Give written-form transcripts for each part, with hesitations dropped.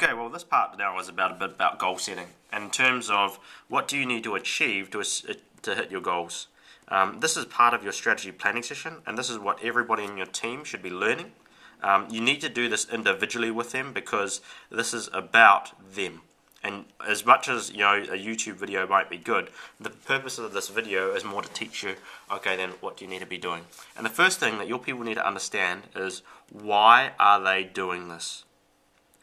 Okay, well, this part now is about a bit about goal setting, and in terms of what do you need to achieve to hit your goals. This is part of your strategy planning session, and this is what everybody in your team should be learning. You need to do this individually with them because this is about them. And as much as a YouTube video might be good, the purpose of this video is more to teach you, okay, then what do you need to be doing? And the first thing that your people need to understand is why are they doing this?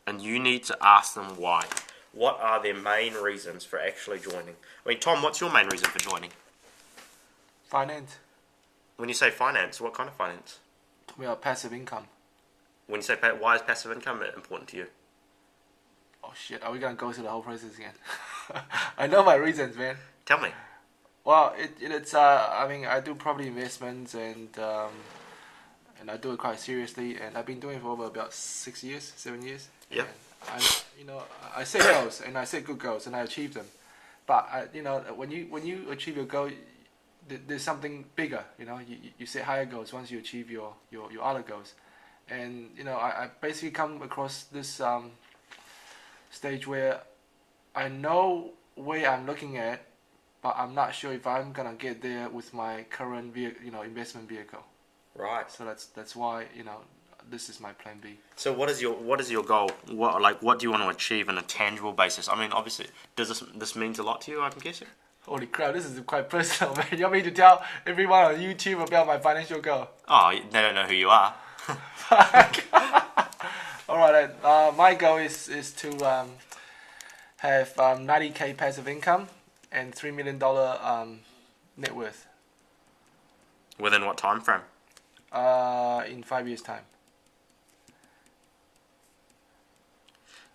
And you need to ask them why. What are their main reasons for actually joining? I mean, Tom, what's your main reason for joining? Finance. When you say finance, what kind of finance? Well, passive income. When you say why is passive income important to you? Oh shit, are we gonna go through the whole process again? I know my reasons, man. Tell me. Well, it's I mean, I do property investments and I do it quite seriously, and I've been doing it for over about 7 years. Yep. I set goals and I set good goals and I achieve them, but when you achieve your goal, there's something bigger. You set higher goals once you achieve your other goals, and I basically come across this stage where I know where I'm looking at, but I'm not sure if I'm gonna get there with my current investment vehicle. Right. So that's why this is my plan B. So what is your goal? What do you want to achieve on a tangible basis? I mean, obviously, does this means a lot to you? I'm guessing. Holy crap! This is quite personal, man. You want me to tell everyone on YouTube about my financial goal? Oh, they don't know who you are. All right. My goal is to have 90K passive income and $3 million net worth. Within what time frame? In 5 years' time.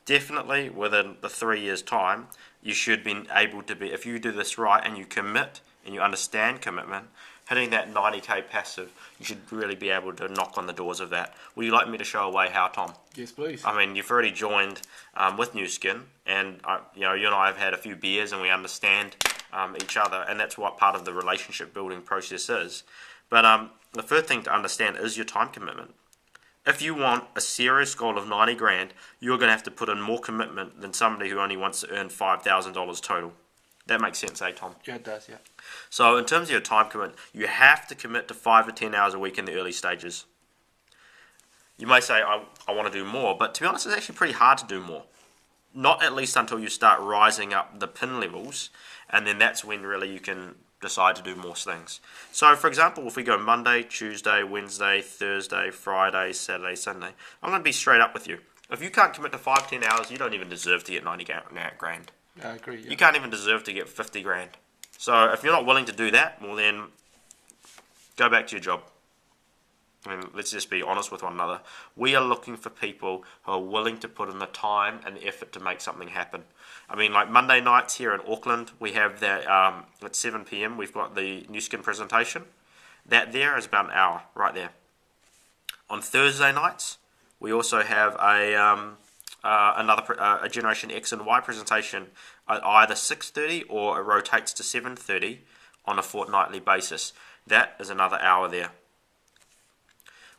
Definitely within the 3 years' time, you should be able to be, if you do this right and you commit and you understand commitment, hitting that 90K passive, you should really be able to knock on the doors of that. Would you like me to show a way how, Tom? Yes, please. I mean, you've already joined with New Skin, and you and I have had a few beers and we understand each other, and that's what part of the relationship building process is. But the first thing to understand is your time commitment. If you want a serious goal of 90 grand, you're going to have to put in more commitment than somebody who only wants to earn $5,000 total. That makes sense, eh, Tom? Yeah, it does, yeah. So in terms of your time commitment, you have to commit to 5 to 10 hours a week in the early stages. You may say, I want to do more, but to be honest, it's actually pretty hard to do more. Not at least until you start rising up the pin levels, and then that's when really you can decide to do more things. So for example, if we go Monday, Tuesday, Wednesday, Thursday, Friday, Saturday, Sunday, I'm going to be straight up with you. If you can't commit to 5, 10 hours, you don't even deserve to get 90 grand. I agree, yeah. You can't even deserve to get 50 grand. So if you're not willing to do that, well then, go back to your job. I mean, let's just be honest with one another. We are looking for people who are willing to put in the time and the effort to make something happen. I mean, like Monday nights here in Auckland, we have that at 7 p.m. We've got the New Skin presentation. That there is about an hour, right there. On Thursday nights, we also have a Generation X and Y presentation at either 6:30 or it rotates to 7:30 on a fortnightly basis. That is another hour there.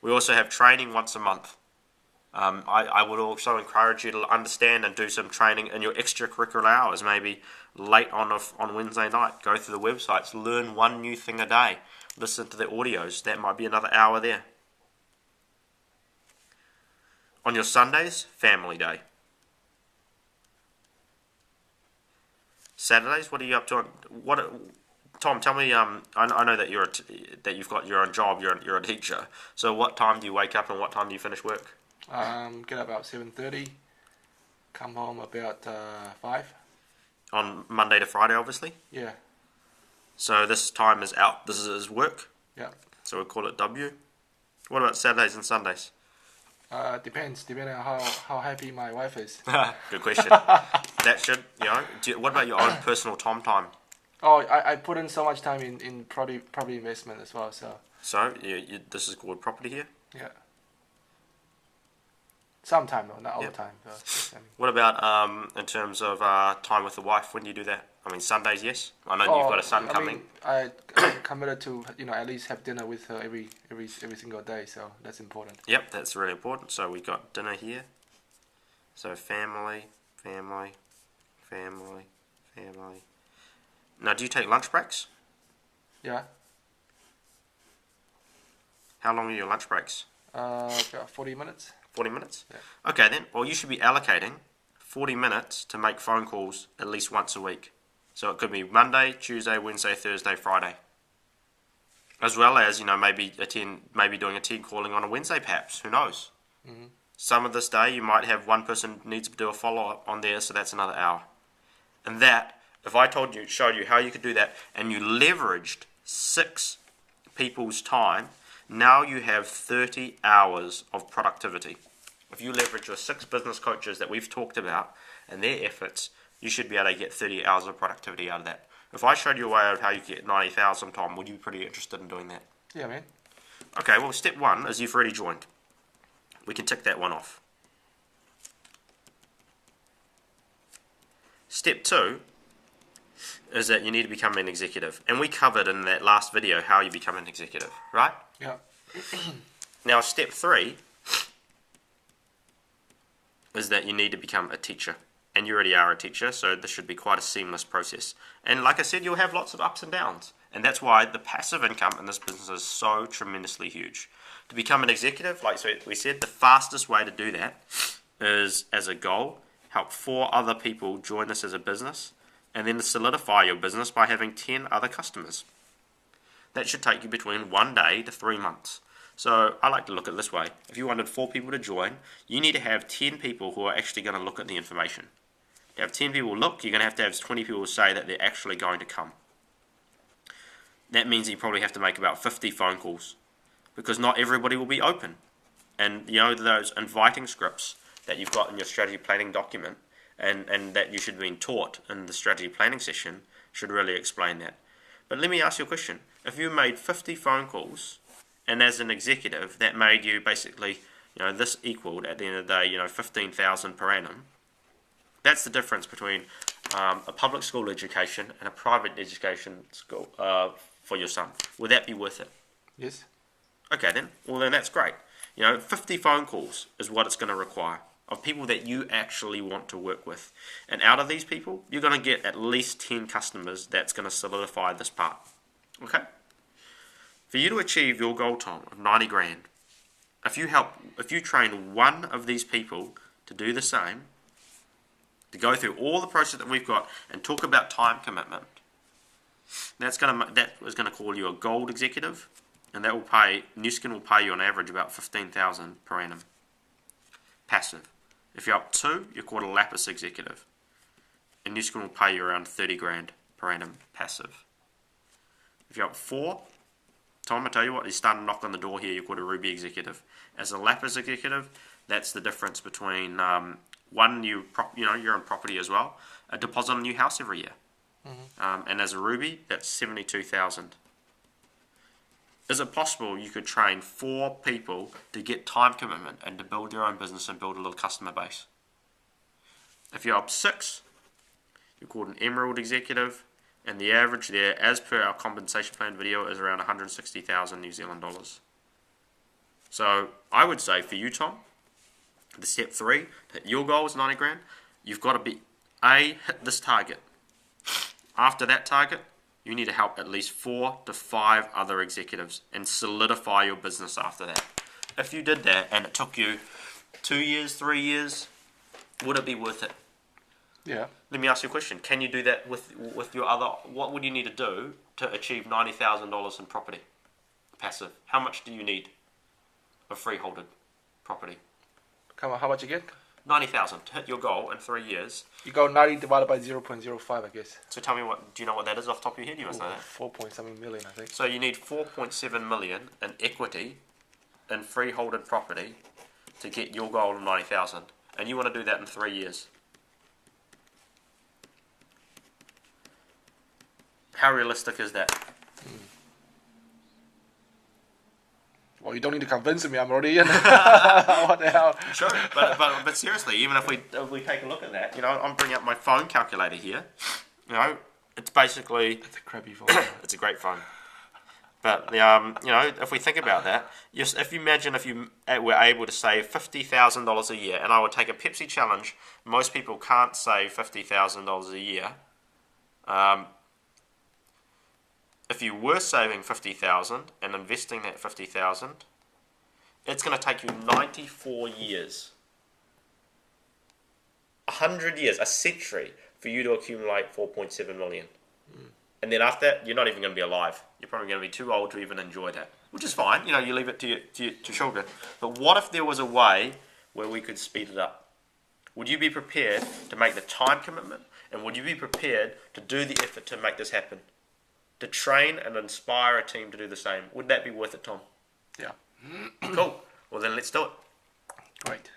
We also have training once a month. I would also encourage you to understand and do some training in your extracurricular hours, maybe late on Wednesday night. Go through the websites, learn one new thing a day, listen to the audios. That might be another hour there. On your Sundays, family day. Saturdays, what are you up to? Tom, tell me. I know that you've got your own job. You're a teacher. So, what time do you wake up and what time do you finish work? Get up about 7:30. Come home about 5. On Monday to Friday, obviously. Yeah. So this time is out. This is work. Yeah. So we'll call it W. What about Saturdays and Sundays? Depending on how happy my wife is. Good question. That should, what about your own personal Tom time? Oh, I put in so much time in property investment as well, so. So, this is called property here? Yeah. Sometime though, not all the time. So, What about in terms of time with the wife? When do you do that? I mean, Sundays, yes. I know you've got a son coming. I'm committed to at least have dinner with her every single day, so that's important. Yep, that's really important. So we got dinner here. So family, family, family, family. Now, do you take lunch breaks? Yeah. How long are your lunch breaks? About 40 minutes. 40 minutes? Yeah. Okay then, well you should be allocating 40 minutes to make phone calls at least once a week. So it could be Monday, Tuesday, Wednesday, Thursday, Friday. As well as, maybe doing a team calling on a Wednesday perhaps, who knows? Mm-hmm. Some of this day you might have one person needs to do a follow-up on there, so that's another hour. And that, if I showed you how you could do that, and you leveraged 6 people's time, now you have 30 hours of productivity. If you leverage your 6 business coaches that we've talked about and their efforts, you should be able to get 30 hours of productivity out of that. If I showed you a way of how you get 90,000, Tom, would you be pretty interested in doing that? Yeah, man. Okay, well, step 1 is you've already joined. We can tick that one off. Step 2 is that you need to become an executive. And we covered in that last video how you become an executive, right? Yeah. Now, step 3 is that you need to become a teacher. And you already are a teacher, so this should be quite a seamless process. And like I said, you'll have lots of ups and downs. And that's why the passive income in this business is so tremendously huge. To become an executive, like we said, the fastest way to do that is, as a goal, help 4 other people join this as a business, and then solidify your business by having 10 other customers. That should take you between 1 day to 3 months. So I like to look at it this way. If you wanted 4 people to join, you need to have 10 people who are actually going to look at the information. To have 10 people look, you're going to have 20 people say that they're actually going to come. That means you probably have to make about 50 phone calls, because not everybody will be open. And those inviting scripts that you've got in your strategy planning document and that you should have been taught in the strategy planning session should really explain that. But let me ask you a question. If you made 50 phone calls, and as an executive, that made you basically, this equaled at the end of the day, 15,000 per annum. That's the difference between a public school education and a private education school for your son. Would that be worth it? Yes. Okay then. Well then that's great. 50 phone calls is what it's going to require of people that you actually want to work with. And out of these people, you're going to get at least 10 customers that's going to solidify this part. Okay? For you to achieve your goal, Tom, of 90 grand, if you train one of these people to do the same, to go through all the process that we've got and talk about time commitment, that is going to call you a gold executive, and that will pay, Nu Skin will pay you on average about 15,000 per annum. Passive. If you're up 2, you're called a lapis executive, and Nu Skin will pay you around 30 grand per annum passive. If you're up 4, Tom, I tell you what, you're starting to knock on the door here, you're called a ruby executive. As a lapis executive, that's the difference between you're in property as well, a deposit on a new house every year. Mm-hmm. And as a ruby, that's 72,000. Is it possible you could train 4 people to get time commitment and to build your own business and build a little customer base? If you're up 6, you're called an emerald executive, and the average there, as per our compensation plan video, is around 160,000 New Zealand dollars. So I would say for you, Tom, the step 3, that your goal is 90 grand, you've got to hit this target. After that target, you need to help at least 4 to 5 other executives and solidify your business after that. If you did that and it took you 2 years, 3 years, would it be worth it? Yeah. Let me ask you a question. Can you do that with your other... What would you need to do to achieve $90,000 in property? Passive. How much do you need of freeholded property? Come on, how much you get? 90,000 to hit your goal in 3 years. You go 90 divided by 0.05, I guess. So tell me, do you know what that is off the top of your head? You must know that. 4.7 million, I think. So you need 4.7 million in equity in freeholded property to get your goal of 90,000. And you want to do that in 3 years. How realistic is that? Well, you don't need to convince me. I'm already in. What the hell? Sure, but seriously, even if we take a look at that, I'm bringing up my phone calculator here. It's basically... It's a crappy phone. It's a great phone. But if we think about that, if you imagine if you were able to save $50,000 a year, and I would take a Pepsi challenge. Most people can't save $50,000 a year. If you were saving 50,000 and investing that 50,000, it's going to take you 94 years, 100 years, a century for you to accumulate 4.7 million. And then after that, you're not even going to be alive. You're probably going to be too old to even enjoy that, which is fine. You leave it to your children. But what if there was a way where we could speed it up? Would you be prepared to make the time commitment? And would you be prepared to do the effort to make this happen? To train and inspire a team to do the same? Would that be worth it, Tom? Yeah. Cool. Well, then let's do it. Great.